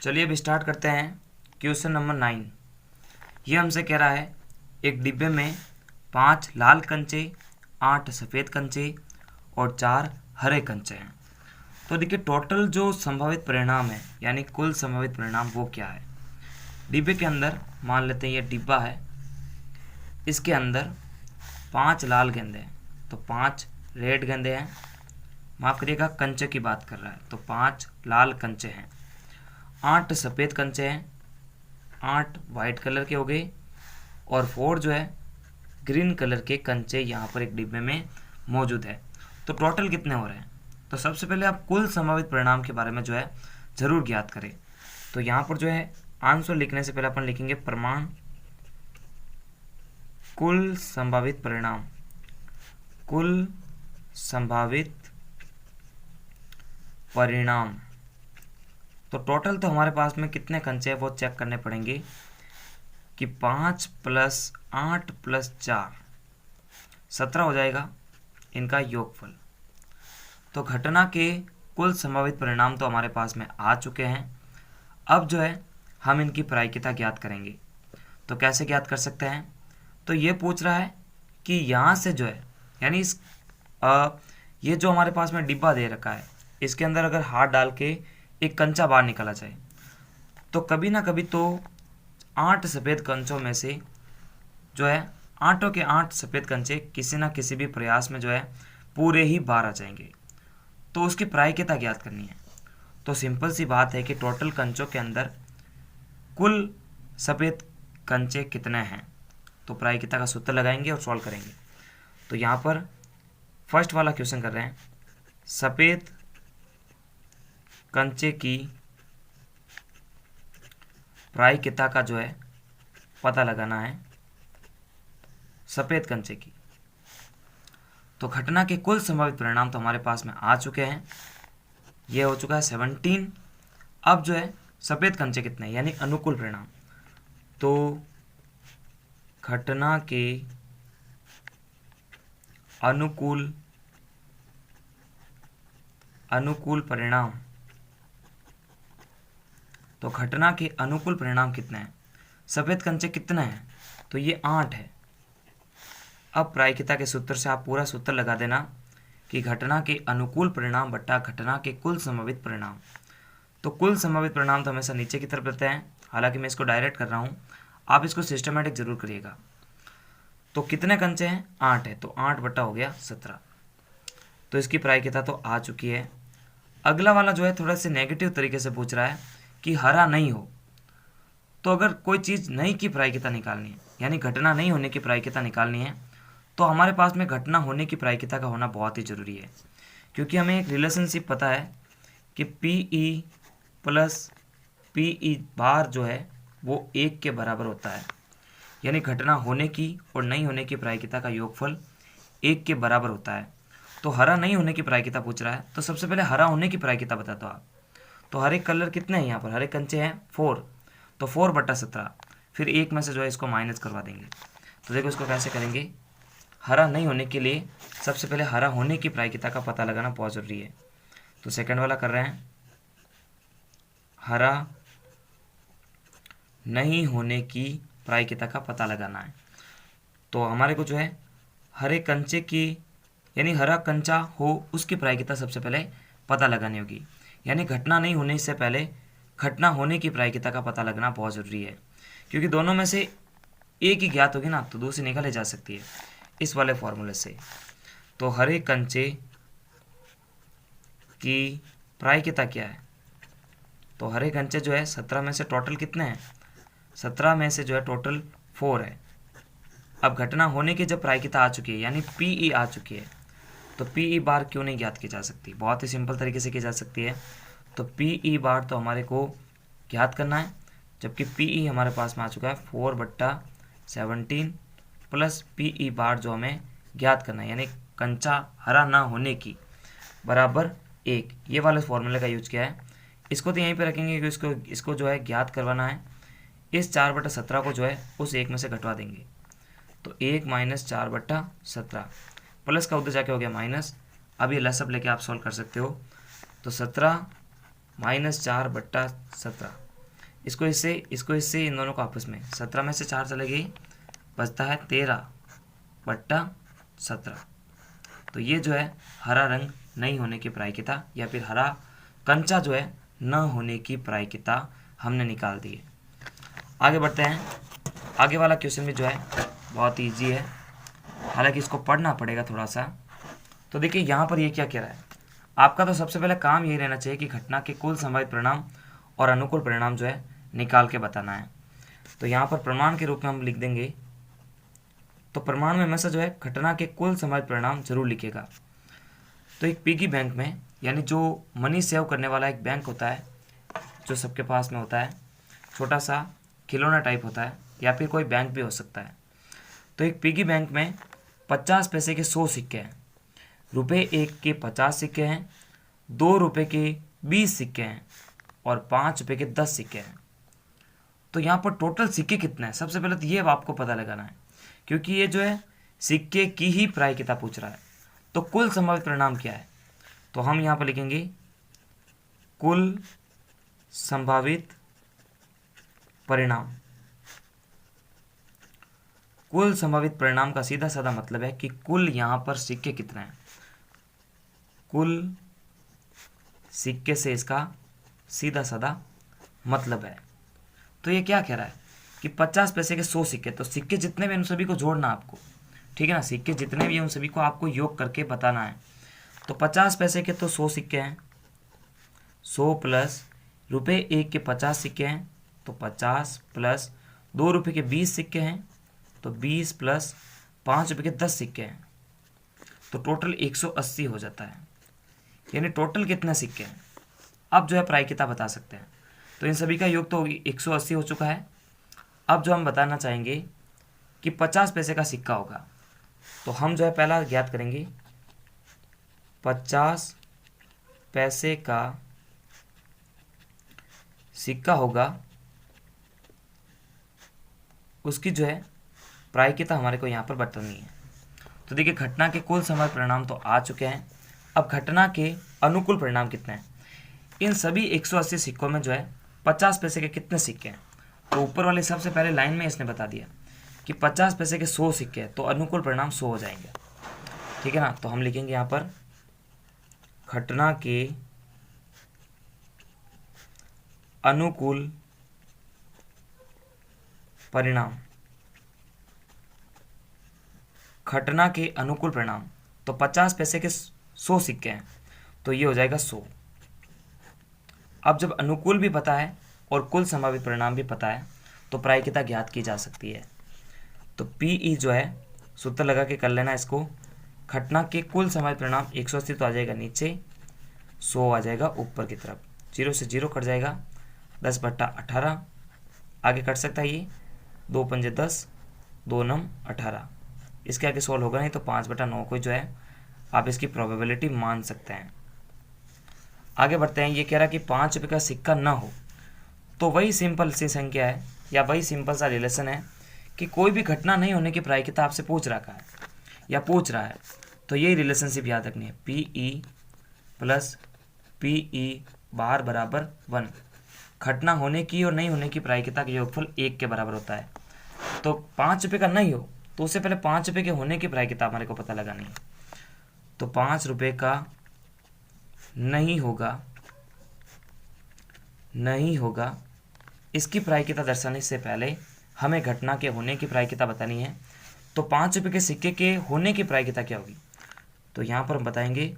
चलिए अब स्टार्ट करते हैं क्वेश्चन नंबर 9। ये हमसे कह रहा है एक डिब्बे में 5 लाल कंचे, 8 सफ़ेद कंचे और 4 हरे कंचे हैं। तो देखिए टोटल जो संभावित परिणाम है यानी कुल संभावित परिणाम वो क्या है। डिब्बे के अंदर मान लेते हैं ये डिब्बा है, इसके अंदर 5 लाल गेंदे हैं तो 5 रेड गेंदे हैं। माफ़ करिएगा, कंचे की बात कर रहा है तो 5 लाल कंचे हैं। 8 सफ़ेद कंचे हैं, 8 वाइट कलर के हो गए और 4 जो है ग्रीन कलर के कंचे यहाँ पर एक डिब्बे में मौजूद है। तो टोटल कितने हो रहे हैं। तो सबसे पहले आप कुल संभावित परिणाम के बारे में जो है ज़रूर ज्ञात करें। तो यहाँ पर जो है आंसर लिखने से पहले अपन लिखेंगे प्रमाण कुल संभावित परिणाम। कुल संभावित परिणाम तो टोटल तो हमारे पास में कितने कंचे हैं वो चेक करने पड़ेंगे कि 5 + 8 + 4 17 हो जाएगा इनका योगफल। तो घटना के कुल संभावित परिणाम तो हमारे पास में आ चुके हैं। अब जो है हम इनकी प्रायिकता ज्ञात करेंगे। तो कैसे ज्ञात कर सकते हैं। तो ये पूछ रहा है कि यहाँ से जो है यानी ये जो हमारे पास में डिब्बा दे रखा है इसके अंदर अगर हाथ डाल के एक कंचा बाहर निकाला जाए तो कभी ना कभी तो 8 सफ़ेद कंचों में से जो है 8 के 8 सफ़ेद कंचे किसी ना किसी भी प्रयास में जो है पूरे ही बाहर आ जाएंगे। तो उसकी प्रायिकता ज्ञात करनी है। तो सिंपल सी बात है कि टोटल कंचों के अंदर कुल सफ़ेद कंचे कितने हैं। तो प्रायिकता का सूत्र लगाएंगे और सॉल्व करेंगे। तो यहाँ पर फर्स्ट वाला क्वेश्चन कर रहे हैं, सफ़ेद कंचे की प्रायिकता का जो है पता लगाना है सफ़ेद कंचे की। तो घटना के कुल संभावित परिणाम तो हमारे पास में आ चुके हैं। ये हो चुका है 17। अब जो है सफ़ेद कंचे कितने हैं यानी अनुकूल परिणाम। तो घटना के अनुकूल परिणाम। तो घटना के अनुकूल परिणाम कितने हैं। सफ़ेद कंचे कितने हैं तो ये 8 है। अब प्रायिकता के सूत्र से आप पूरा सूत्र लगा देना कि घटना के अनुकूल परिणाम बट्टा घटना के कुल संभावित परिणाम। तो कुल संभावित परिणाम तो हमेशा नीचे की तरफ रहते हैं, हालांकि मैं इसको डायरेक्ट कर रहा हूँ, आप इसको सिस्टमेटिक जरूर करिएगा। तो कितने कंचे हैं 8 है तो 8 बट्टा हो गया 17। तो इसकी प्रायिकता तो आ चुकी है। अगला वाला जो है थोड़ा सा नेगेटिव तरीके से पूछ रहा है कि हरा नहीं हो। तो अगर कोई चीज़ नहीं की प्रायिकता निकालनी है यानी घटना नहीं होने की प्रायिकता निकालनी है तो हमारे पास में घटना होने की प्रायिकता का होना बहुत ही ज़रूरी है। क्योंकि हमें एक रिलेशनशिप पता है कि PE + PE' जो है वो 1 के बराबर होता है। यानी घटना होने की और नहीं होने की प्रायिकता का योगफल 1 के बराबर होता है। तो हरा नहीं होने की प्रायिकता पूछ रहा है तो सबसे पहले हरा होने की प्रायिकता बता दो आप। तो हरे कलर कितने हैं यहाँ पर, हरे कंचे हैं 4। तो 4 बट्टा 17, फिर 1 में से जो है इसको माइनस करवा देंगे। तो देखो इसको कैसे करेंगे। हरा नहीं होने के लिए सबसे पहले हरा होने की प्रायिकता का पता लगाना बहुत ज़रूरी है। तो सेकंड वाला कर रहे हैं, हरा नहीं होने की प्रायिकता का पता लगाना है। तो हमारे को जो है हरे कंचे की यानी हरा कंचा हो उसकी प्रायिकता सबसे पहले पता लगानी होगी। यानी घटना नहीं होने से पहले घटना होने की प्रायिकता का पता लगना बहुत ज़रूरी है। क्योंकि दोनों में से एक ही ज्ञात होगी ना तो दूसरी निकाली जा सकती है इस वाले फॉर्मूले से। तो हरे कंचे की प्रायिकता क्या है। तो हरे कंचे जो है 17 में से टोटल कितने हैं, 17 में से जो है टोटल 4 है। अब घटना होने की जब प्रायिकता आ चुकी है यानी PE आ चुकी है तो PE' क्यों नहीं ज्ञात की जा सकती। बहुत ही सिंपल तरीके से की जा सकती है। तो PE' तो हमारे को ज्ञात करना है, जबकि PE हमारे पास में आ चुका है 4/17 + PE' जो हमें ज्ञात करना है यानी कंचा हरा ना होने की बराबर 1। ये वाले फॉर्मूले का यूज किया है। इसको तो यहीं पे रखेंगे कि इसको जो है ज्ञात करवाना है। इस 4/17 को जो है उस 1 में से घटवा देंगे। तो 1 - 4/17 प्लस का उधर जाके हो गया माइनस। अब ये लसअप लेके आप सॉल्व कर सकते हो। तो 17 - 4/17 इसको इससे इन दोनों को आपस में 17 में से 4 चले गई, बचता है 13/17। तो ये जो है हरा रंग नहीं होने की प्रायिकता या फिर हरा कंचा जो है न होने की प्रायिकता हमने निकाल दी है। आगे बढ़ते हैं। आगे वाला क्वेश्चन भी जो है बहुत ईजी है, हालांकि इसको पढ़ना पड़ेगा थोड़ा सा। तो देखिए यहाँ पर ये क्या कह रहा है, आपका तो सबसे पहले काम यही रहना चाहिए कि घटना के कुल संभावित परिणाम और अनुकूल परिणाम जो है निकाल के बताना है। तो यहाँ पर प्रमाण के रूप में हम लिख देंगे, तो प्रमाण में हमेशा जो है घटना के कुल संभावित परिणाम जरूर लिखेगा। तो एक पिगी बैंक में, यानी जो मनी सेव करने वाला एक बैंक होता है जो सबके पास में होता है, छोटा सा खिलौना टाइप होता है या फिर कोई बैंक भी हो सकता है। तो एक पिगी बैंक में 50 पैसे के 100 सिक्के हैं, रुपये 1 के 50 सिक्के हैं, 2 रुपये के 20 सिक्के हैं और 5 रुपये के 10 सिक्के हैं। तो यहाँ पर टोटल सिक्के कितने हैं, सबसे पहले तो ये आपको पता लगाना है, क्योंकि ये जो है सिक्के की ही प्रायिकता पूछ रहा है। तो कुल संभावित परिणाम क्या है, तो हम यहाँ पर लिखेंगे कुल संभावित परिणाम। कुल संभावित परिणाम का सीधा साधा मतलब है कि कुल यहाँ पर सिक्के कितने हैं, कुल सिक्के से इसका सीधा साधा मतलब है। तो ये क्या कह रहा है कि 50 पैसे के 100 सिक्के, तो सिक्के जितने भी उन सभी को जोड़ना आपको, ठीक है ना, सिक्के जितने भी हैं उन सभी को आपको योग करके बताना है। तो 50 पैसे के तो 100 सिक्के हैं, 100 प्लस रुपये 1 के 50 सिक्के हैं तो 50 प्लस 2 रुपये के 20 सिक्के हैं तो 20 प्लस 5 रुपये के 10 सिक्के हैं, तो टोटल 180 हो जाता है। यानी टोटल कितने सिक्के हैं, अब जो है प्रायिकता बता सकते हैं। तो इन सभी का योग तो 180 हो चुका है। अब जो हम बताना चाहेंगे कि 50 पैसे का सिक्का होगा, तो हम जो है पहला ज्ञात करेंगे 50 पैसे का सिक्का होगा, उसकी जो है प्रायिकता हमारे को यहाँ पर बतानी है। तो देखिए घटना के कुल संभावित परिणाम तो आ चुके हैं। अब घटना के अनुकूल परिणाम कितने हैं, इन सभी 180 सिक्कों में जो है 50 पैसे के कितने सिक्के हैं, तो ऊपर वाले सबसे पहले लाइन में इसने बता दिया कि 50 पैसे के 100 सिक्के हैं, तो अनुकूल परिणाम 100 हो जाएंगे, ठीक है ना। तो हम लिखेंगे यहाँ पर घटना के अनुकूल परिणाम, घटना के अनुकूल परिणाम, तो 50 पैसे के 100 सिक्के हैं तो ये हो जाएगा 100। अब जब अनुकूल भी पता है और कुल संभावित परिणाम भी पता है तो प्रायिकता ज्ञात की जा सकती है। तो पीई जो है सूत्र लगा के कर लेना इसको, घटना के कुल संभावित परिणाम 180 तो आ जाएगा नीचे, 100 आ जाएगा ऊपर की तरफ, 0 से 0 कट जाएगा, 10/18 आगे कट सकता है ये, 2 पंजे 10, 2 नम 18, इसके आगे सोल्व होगा नहीं तो 5/9 को जो है आप इसकी प्रोबेबिलिटी मान सकते हैं। आगे बढ़ते हैं। ये कह रहा है कि 5 रुपये का सिक्का ना हो, तो वही सिंपल सी संख्या है या वही सिंपल सा रिलेशन है कि कोई भी घटना नहीं होने की प्रायिकता आपसे पूछ रखा है या पूछ रहा है, तो यही रिलेशनशिप याद रखनी है, पीई प्लस पीई बार बराबर 1। घटना होने की और नहीं होने की प्रायिकता का योगफल 1 के बराबर होता है। तो 5 रुपये का नहीं हो तो उससे पहले 5 रुपये के होने की प्रायिकता हमारे को पता लगानी है। तो 5 रुपये का नहीं होगा इसकी प्रायिकता दर्शाने से पहले हमें घटना के होने की प्रायिकता बतानी है। तो 5 रुपये के सिक्के के होने की प्रायिकता क्या होगी, तो यहाँ पर हम बताएंगे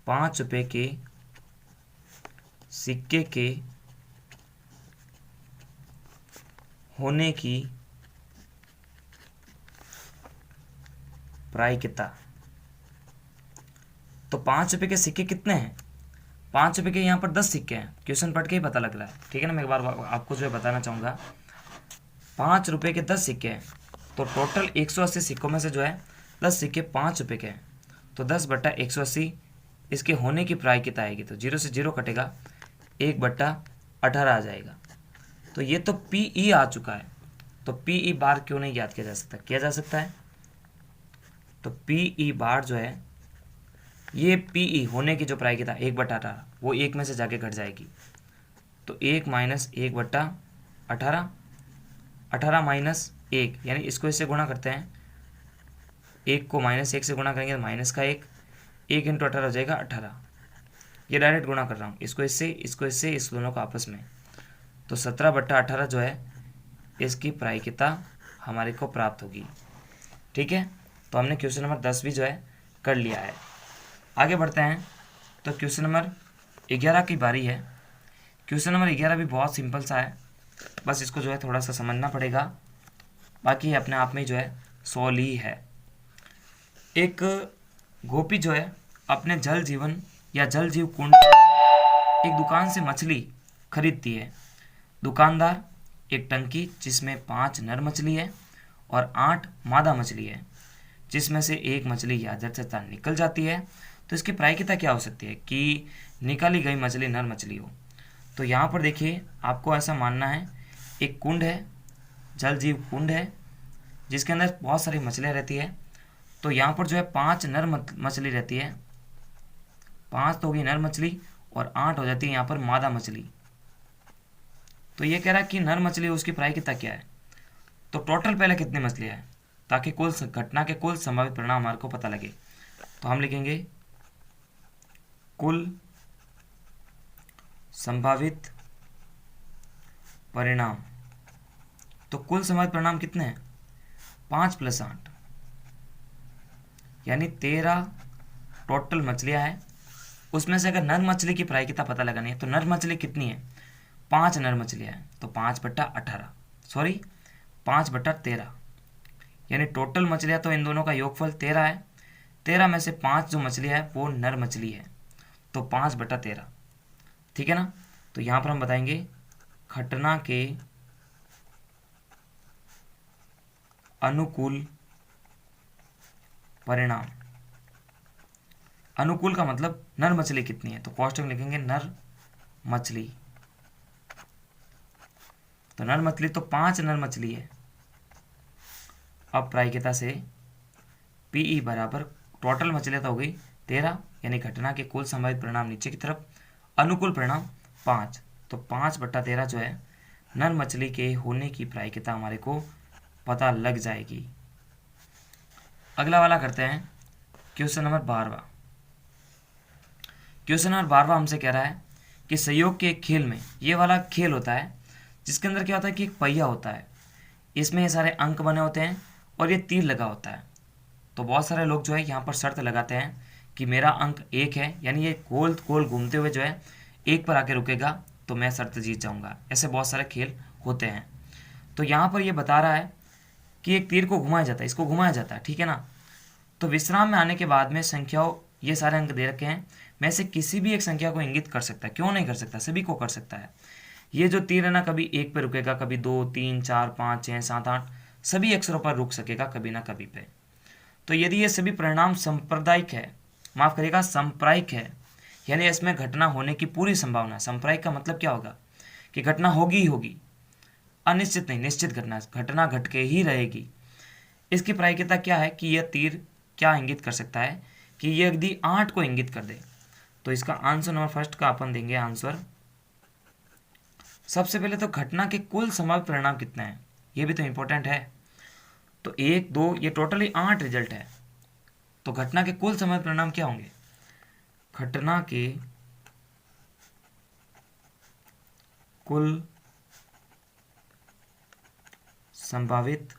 5 रुपये के सिक्के के होने की प्रायिकता। तो 5 रुपये के सिक्के कितने हैं, 5 रुपये के यहाँ पर 10 सिक्के हैं, क्वेश्चन पढ़ के ही पता लग रहा है, ठीक है ना। मैं एक बार आपको जो है बताना चाहूँगा, 5 रुपये के 10 सिक्के हैं, तो टोटल 180 सिक्कों में से जो है 10 सिक्के 5 रुपये के हैं, तो 10/180 इसके होने की प्रायिकता आएगी, तो 0 से 0 कटेगा, 1/18 आ जाएगा। तो ये तो पीई आ चुका है, तो पीई बार क्यों नहीं याद किया जा सकता, किया जा सकता है। तो पीई बार जो है ये पीई होने की जो प्रायिकता 1/18 वो 1 में से जाके घट जाएगी, तो 1 - 1/18, 18 - 1 यानी इसको इससे गुणा करते हैं, 1 को -1 से गुणा करेंगे तो माइनस का 1, 1 × 18 हो जाएगा 18। ये डायरेक्ट गुणा कर रहा हूँ, इसको इससे, इसको इससे, इस दोनों को आपस में, तो 17/18 जो है इसकी प्रायिकता हमारे को प्राप्त होगी। ठीक है, तो हमने क्वेश्चन नंबर 10 भी जो है कर लिया है। आगे बढ़ते हैं, तो क्वेश्चन नंबर 11 की बारी है। क्वेश्चन नंबर 11 भी बहुत सिंपल सा है, बस इसको जो है थोड़ा सा समझना पड़ेगा, बाकी अपने आप में जो है सॉल्व ही है। एक गोपी जो है अपने जल जीवन या जल जीव कुंड एक दुकान से मछली खरीदती है। दुकानदार एक टंकी जिसमें 5 नर मछली है और 8 मादा मछली है, जिसमें से एक मछली यादृच्छिकता निकल जाती है, तो इसकी प्रायिकता क्या हो सकती है कि निकाली गई मछली नर मछली हो। तो यहाँ पर देखिए, आपको ऐसा मानना है, एक कुंड है, जल जीव कुंड है, जिसके अंदर बहुत सारी मछलियाँ रहती है। तो यहाँ पर जो है 5 नर मछली रहती है, 5 तो होगी नर मछली और 8 हो जाती है यहाँ पर मादा मछली। तो ये कह रहा है कि नर मछली उसकी प्रायिकता क्या है, तो टोटल पहले कितनी मछलियाँ हैं, ताकि कुल घटना के कुल संभावित परिणाम हमारे को पता लगे। तो हम लिखेंगे कुल संभावित परिणाम। तो कुल संभावित परिणाम कितने हैं, 5 + 8 यानी 13 टोटल मछलियाँ हैं। उसमें से अगर नर मछली की प्रायिकता पता लगानी है, तो नर मछली कितनी है, 5 नर मछलियाँ हैं, तो 5/13 यानी टोटल मछलियाँ तो इन दोनों का योगफल 13 है। 13 में से 5 जो मछलियाँ है वो नर मछली है, तो 5/13। ठीक है ना। तो यहाँ पर हम बताएंगे घटना के अनुकूल परिणाम। अनुकूल का मतलब नर मछली कितनी है, तो कॉस्ट में लिखेंगे नर मछली। तो नर मछली तो 5 नर मछली है। अब प्रायिकता से पीई बराबर टोटल मछलियाँ तो हो गई 13, यानी घटना के कुल संभावित परिणाम नीचे की तरफ, अनुकूल परिणाम 5, तो 5/13 जो है नर मछली के होने की प्रायिकता हमारे को पता लग जाएगी। अगला वाला करते हैं, क्वेश्चन नंबर 12। क्वेश्चन नंबर 12 हमसे कह रहा है कि सहयोग के एक खेल में, ये वाला खेल होता है जिसके अंदर क्या होता है कि एक पहिया होता है, इसमें ये सारे अंक बने होते हैं और ये तीर लगा होता है। तो बहुत सारे लोग जो है यहाँ पर शर्त लगाते हैं कि मेरा अंक 1 है, यानी ये गोल गोल घूमते हुए जो है 1 पर आके रुकेगा तो मैं शर्त जीत जाऊँगा। ऐसे बहुत सारे खेल होते हैं। तो यहाँ पर ये बता रहा है कि एक तीर को घुमाया जाता है, इसको घुमाया जाता है, ठीक है ना। तो विश्राम में आने के बाद में संख्याओं, ये सारे अंक दे रखे हैं, मैं से किसी भी एक संख्या को इंगित कर सकता है, क्यों नहीं कर सकता, सभी को कर सकता है। ये जो तीर है ना, कभी 1 पे रुकेगा, कभी 2, 3, 4, 5, 6, 7, 8 सभी अक्षरों पर रुक सकेगा कभी ना कभी पे। तो यदि ये सभी परिणाम सांप्रदायिक है, माफ करिएगा सांप्रायिक है, यानी इसमें घटना होने की पूरी संभावना। सांप्रायिक का मतलब क्या होगा कि घटना होगी ही होगी, अनिश्चित नहीं, निश्चित घटना घट के ही रहेगी। इसकी प्रायिकता क्या है कि यह तीर क्या इंगित कर सकता है कि यह यदि 8 को इंगित कर दे, तो इसका आंसर नंबर फर्स्ट का अपन देंगे आंसर। सबसे पहले तो घटना के कुल संभावित परिणाम कितने हैं, ये भी तो इंपॉर्टेंट है। तो 1, 2, ये टोटली 8 रिजल्ट है। तो घटना के कुल संभावित परिणाम क्या होंगे, घटना के कुल संभावित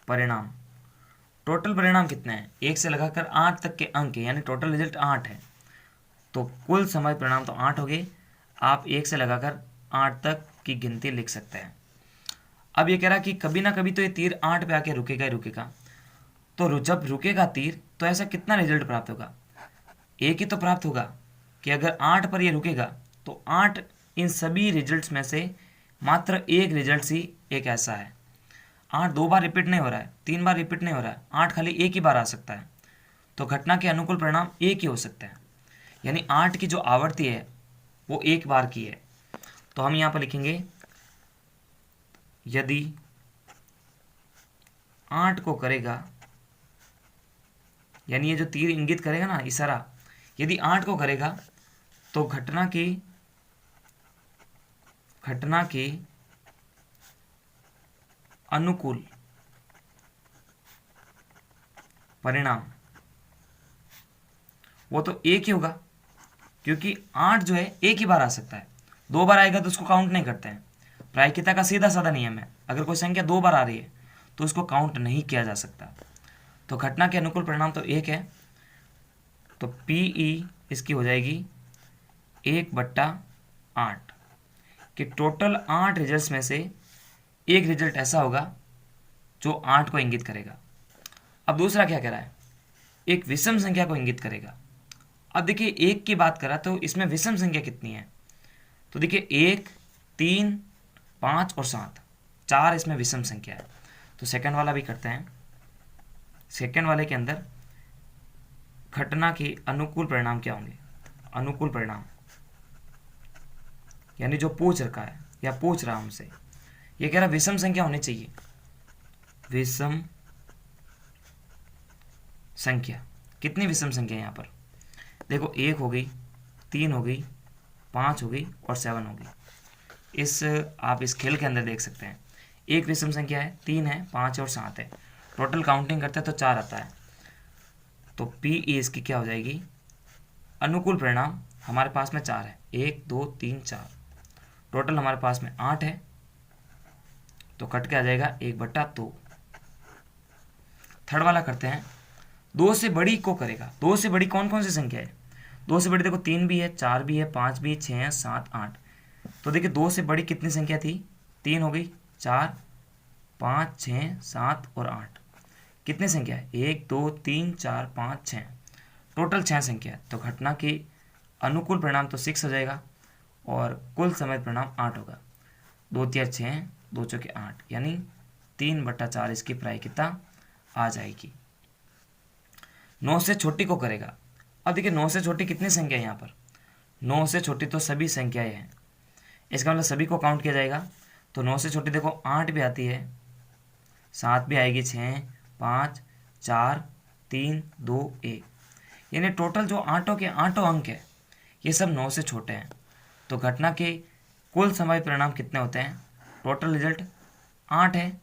परिणाम, टोटल परिणाम कितने हैं, 1 से लगाकर 8 तक के अंक है, यानी टोटल रिजल्ट 8 है। तो कुल संभावित परिणाम तो 8 हो गए। आप 1 से लगाकर 8 तक की गिनती लिख सकते हैं। अब ये कह रहा कि कभी ना कभी तो ये तीर 8 पे आके रुकेगा ही रुकेगा। तो जब रुकेगा तीर तो ऐसा कितना रिजल्ट प्राप्त होगा, एक ही तो प्राप्त होगा कि अगर 8 पर ये रुकेगा तो 8 इन सभी रिजल्ट्स में से मात्र एक रिजल्ट ही एक ऐसा है। 8 2 बार रिपीट नहीं हो रहा है, 3 बार रिपीट नहीं हो रहा है, 8 खाली एक ही बार आ सकता है। तो घटना के अनुकूल परिणाम एक ही हो सकते हैं, यानी 8 की जो आवृत्ति है वो एक बार की है। तो हम यहाँ पर लिखेंगे यदि 8 को करेगा, यानी ये जो तीर इंगित करेगा ना इशारा, यदि 8 को करेगा तो घटना के अनुकूल परिणाम वो तो एक ही होगा, क्योंकि 8 जो है एक ही बार आ सकता है, 2 बार आएगा तो उसको काउंट नहीं करते हैं। प्रायिकता का सीधा साधा नियम है, अगर कोई संख्या 2 बार आ रही है तो उसको काउंट नहीं किया जा सकता। तो घटना के अनुकूल परिणाम तो एक है, तो पीई इसकी हो जाएगी 1/8 कि टोटल 8 रिजल्ट्स में से एक रिजल्ट ऐसा होगा जो 8 को इंगित करेगा। अब दूसरा क्या कह रहा है, एक विषम संख्या को इंगित करेगा। अब देखिए एक की बात करा तो इसमें विषम संख्या कितनी है, तो देखिए 1, 3, 5 और 7, 4 इसमें विषम संख्या है। तो सेकंड वाला भी करते हैं। सेकंड वाले के अंदर घटना के अनुकूल परिणाम क्या होंगे, अनुकूल परिणाम यानी जो पूछ रखा है या पूछ रहा हमसे, ये कह रहा विषम संख्या होनी चाहिए। विषम संख्या, कितनी विषम संख्या यहाँ पर देखो, 1 हो गई, 3 हो गई, 5 हो गई और 7 हो गई। आप इस खेल के अंदर देख सकते हैं, एक विषम संख्या है, 3 है, 5 और 7 है, टोटल काउंटिंग करते हैं तो 4 आता है। तो पी इसकी क्या हो जाएगी, अनुकूल परिणाम हमारे पास में 4 है, 1 2 3 4, टोटल हमारे पास में 8 है, तो कट के आ जाएगा 1/2। थर्ड वाला करते हैं, 2 से बड़ी को करेगा। 2 से बड़ी कौन कौन सी संख्या है, 2 से बड़ी देखो 3 भी है, 4 भी है, 5 भी है, 6 है, 7 8। तो देखिए 2 से बड़ी कितनी संख्या थी, 3 हो गई, 4 5 6 7 और 8, कितनी संख्या है, 1 2 3 4 5 6, टोटल 6 संख्या है। तो घटना के अनुकूल परिणाम तो 6 हो जाएगा और कुल समय परिणाम 8 होगा। 2 3 6, 2 4 8, यानी 3/4 इसकी प्रायिकता आ जाएगी। 9 से छोटी को करेगा। अब देखिए 9 से छोटी कितनी संख्या है यहाँ पर, 9 से छोटी तो सभी संख्याएं हैं, इसका मतलब सभी को काउंट किया जाएगा। तो 9 से छोटी देखो 8 भी आती है, 7 भी आएगी, 6 5 4 3 2 1, यानी टोटल जो आठों के आठों अंक है ये सब 9 से छोटे हैं। तो घटना के कुल संभावित परिणाम कितने होते हैं, टोटल रिजल्ट 8 है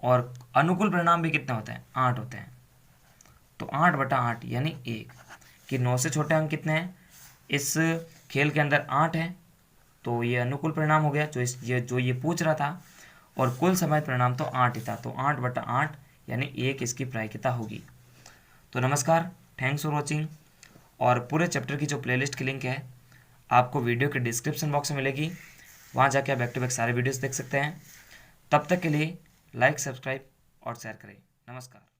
और अनुकूल परिणाम भी कितने होते हैं, 8 होते हैं। तो 8/8 यानी 1 कि 9 से छोटे अंक कितने हैं, इस खेल के अंदर 8 है, तो ये अनुकूल परिणाम हो गया जो ये पूछ रहा था, और कुल संभावित परिणाम तो 8 ही था, तो 8/8 यानी 1 इसकी प्रायिकता होगी। तो नमस्कार, थैंक्स फॉर वॉचिंग। और पूरे चैप्टर की जो प्लेलिस्ट की लिंक है आपको वीडियो के डिस्क्रिप्शन बॉक्स में मिलेगी, वहाँ जाके आप बैक टू बैक सारे वीडियोस देख सकते हैं। तब तक के लिए लाइक, सब्सक्राइब और शेयर करें। नमस्कार।